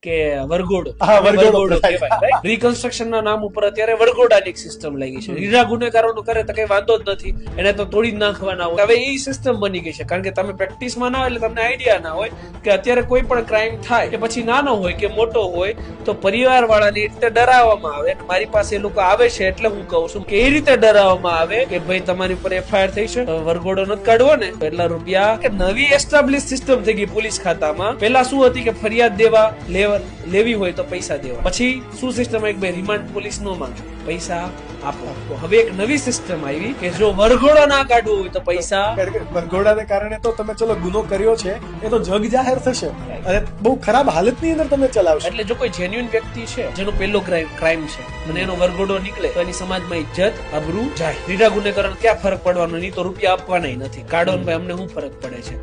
કે વરઘોડો કહેવાય. રિકન્સ્ટ્રક્શન ના નામ ઉપર અત્યારે વરઘોડાની એક સિસ્ટમ લાગી છે. રીઢા ગુનેગારોનું કરે તો કઈ વાંધો જ નથી, એને તો તોડી જ નાખવાના હોય. હવે એ સિસ્ટમ બની ગઈ છે, કારણ કે તમે પ્રેક્ટિસમાં ના હોય એટલે તમને આઈડિયા ના હોય કે અત્યારે કોઈ પણ ક્રાઇમ થાય કે પછી નાનો હોય કે મોટો હોય તો પરિવાર વાળાની રીતે ડરાવવામાં આવે. મારી પાસે એ લોકો આવે છે એટલે હું કહું છું કે એ રીતે ડરાવવામાં આવે કે ભાઈ તમારી ઉપર એફઆઈઆર થઈ છે, વરઘોડો નથી કાઢવો ને તો એટલા રૂપિયા. કે નવી એસ્ટાબ્લિશ સિસ્ટમ થઈ ગઈ પોલીસ ખાતામાં. પેલા શું હતી કે ફરિયાદ લેવી હોય તો પૈસા દેવા. પછી શું સિસ્ટમ આવી? ભાઈ રિમાન્ડ પોલીસ નો માંગે, પૈસા આપો. હવે એક નવી સિસ્ટમ આવી કે જો વરઘોડો ના કાઢવો હોય તો પૈસા. વરઘોડાને કારણે તો તમે ચલો ગુનો કર્યો છે એ તો જગ જાહેર થશે અને બહુ ખરાબ હાલતની અંદર તમે ચલાવશો. એટલે જો કોઈ જેન્યુઇન વ્યક્તિ છે જેનો પહેલો ક્રાઇમ છે અને એનો વરઘોડો નીકળે તો એની સમાજમાં ઇજ્જત આબરૂ જાય. રીઢા ગુનેગારોને ક્યાં ફરક પડવાનો? નહીં તો રૂપિયા આપવાના નથી. કાઢો ને ભાઈ, અમને શું ફરક પડે છે?